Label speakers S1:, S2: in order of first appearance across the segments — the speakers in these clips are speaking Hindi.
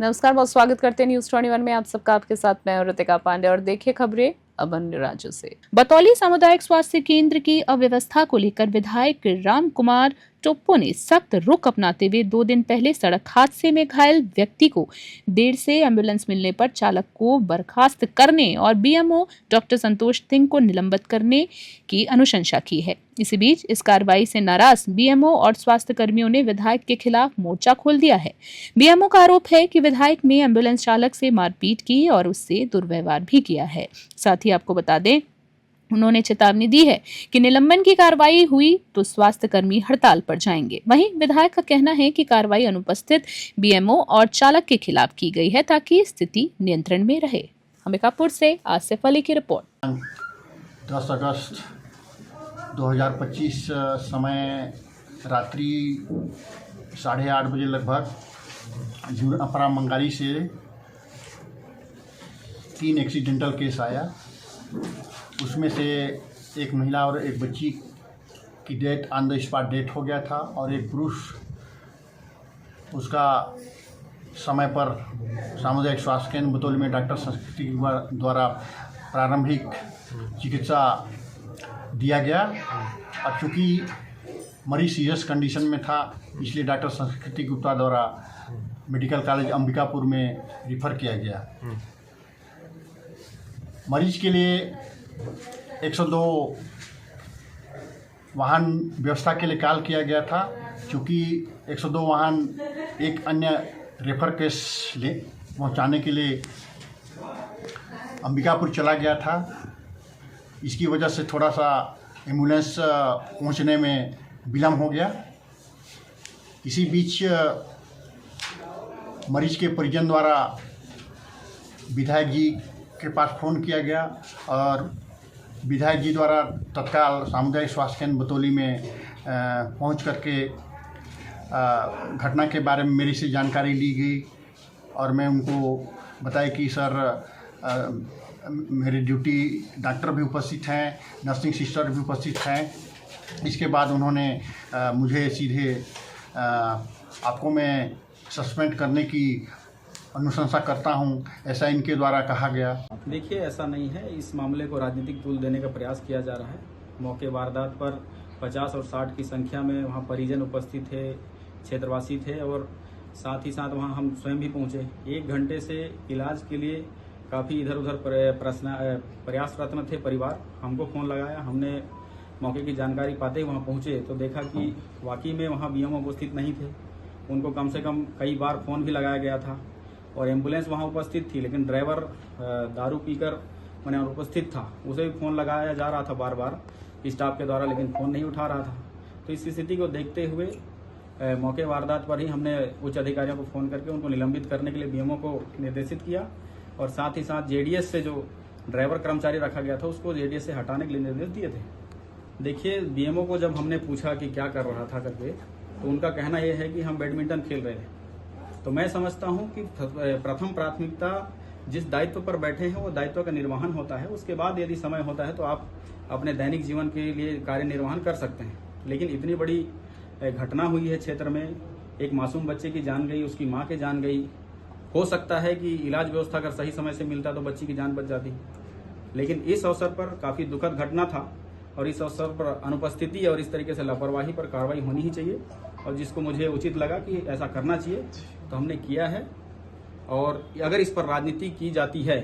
S1: नमस्कार, बहुत स्वागत करते हैं न्यूज 21 में। आप सबका आपके साथ मैं ऋतिका पांडे और देखिए खबरें अब अन्य राज्यों से। बतौली सामुदायिक स्वास्थ्य केंद्र की अव्यवस्था को लेकर विधायक राम कुमार टोप्पो ने सख्त रुख अपनाते हुए 2 दिन पहले सड़क हादसे में घायल व्यक्ति को देर से एम्बुलेंस मिलने पर चालक को बर्खास्त करने और बीएमओ डॉक्टर संतोष सिंह को निलंबित करने की अनुशंसा की है। इसी बीच इस कार्रवाई से नाराज बीएमओ और स्वास्थ्य कर्मियों ने विधायक के खिलाफ मोर्चा खोल दिया है। बीएमओ का आरोप है कि विधायक ने एम्बुलेंस चालक से मारपीट की और उससे दुर्व्यवहार भी किया है। साथ ही आपको बता दें, उन्होंने चेतावनी दी है कि निलंबन की कार्रवाई हुई तो स्वास्थ्य कर्मी हड़ताल पर जाएंगे। वहीं विधायक का कहना है कि कार्रवाई अनुपस्थित बीएमओ और चालक के खिलाफ की गई है ताकि स्थिति नियंत्रण में रहे। अंबिकापुर से आसिफ अली की रिपोर्ट।
S2: 10 अगस्त 2025 समय रात्रि 8:30 बजे लगभग अपरा मंगाली से 3 एक्सीडेंटल केस आया। उसमें से एक महिला और एक बच्ची की death on the spot death हो गया था और एक पुरुष उसका समय पर सामुदायिक स्वास्थ्य केंद्र बतौली में डॉक्टर संस्कृति द्वारा प्रारंभिक चिकित्सा दिया गया। और चूँकि मरीज सीरियस कंडीशन में था इसलिए डॉक्टर संस्कृति गुप्ता द्वारा मेडिकल कॉलेज अंबिकापुर में रिफ़र किया गया। मरीज के लिए 102 वाहन व्यवस्था के लिए कॉल किया गया था। चूँकि 102 वाहन एक अन्य रेफर केस पहुंचाने के लिए अंबिकापुर चला गया था। इसकी वजह से थोड़ा सा एम्बुलेंस पहुंचने में विलम्ब हो गया। इसी बीच मरीज के परिजन द्वारा विधायक जी के पास फ़ोन किया गया और विधायक जी द्वारा तत्काल सामुदायिक स्वास्थ्य केंद्र बतौली में पहुंच करके घटना के बारे में मेरी से जानकारी ली गई और मैं उनको बताया कि सर मेरी ड्यूटी डॉक्टर भी उपस्थित हैं, नर्सिंग सिस्टर भी उपस्थित हैं। इसके बाद उन्होंने मुझे सीधे आपको मैं सस्पेंड करने की अनुशंसा करता हूं, ऐसा इनके द्वारा कहा गया।
S3: देखिए, ऐसा नहीं है। इस मामले को राजनीतिक तूल देने का प्रयास किया जा रहा है। मौके वारदात पर 50 और 60 की संख्या में वहां परिजन उपस्थित थे, क्षेत्रवासी थे और साथ ही साथ वहां हम स्वयं भी पहुंचे। 1 घंटे से इलाज के लिए काफ़ी इधर उधर प्रयासरत थे परिवार। हमको फ़ोन लगाया, हमने मौके की जानकारी पाते ही वहाँ पहुँचे तो देखा कि वाकई में वहाँ बीएमओ उपस्थित नहीं थे। उनको कम से कम कई बार फ़ोन भी लगाया गया था और एम्बुलेंस वहाँ उपस्थित थी, लेकिन ड्राइवर दारू पीकर मैंने उपस्थित था। उसे भी फ़ोन लगाया जा रहा था बार बार स्टाफ के द्वारा, लेकिन फ़ोन नहीं उठा रहा था। तो इस स्थिति को देखते हुए मौके वारदात पर ही हमने उच्च अधिकारियों को फ़ोन करके उनको निलंबित करने के लिए बीएमओ को निर्देशित किया और साथ ही साथ जेडीएस से जो ड्राइवर कर्मचारी रखा गया था उसको जेडीएस से हटाने के लिए निर्देश दिए थे। देखिए, बीएमओ को जब हमने पूछा कि क्या कर रहा था करके, तो उनका कहना यह है कि हम बैडमिंटन खेल रहे हैं। तो मैं समझता हूं कि प्रथम प्राथमिकता जिस दायित्व पर बैठे हैं वो दायित्व का निर्वहन होता है। उसके बाद यदि समय होता है तो आप अपने दैनिक जीवन के लिए कार्य निर्वहन कर सकते हैं। लेकिन इतनी बड़ी घटना हुई है क्षेत्र में, एक मासूम बच्चे की जान गई, उसकी माँ की जान गई। हो सकता है कि इलाज व्यवस्था अगर सही समय से मिलता तो बच्ची की जान बच जाती, लेकिन इस अवसर पर काफ़ी दुखद घटना था और इस अवसर पर अनुपस्थिति और इस तरीके से लापरवाही पर कार्रवाई होनी ही चाहिए और जिसको मुझे उचित लगा कि ऐसा करना चाहिए तो हमने किया है। और अगर इस पर राजनीति की जाती है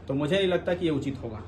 S3: तो मुझे नहीं लगता कि ये उचित होगा।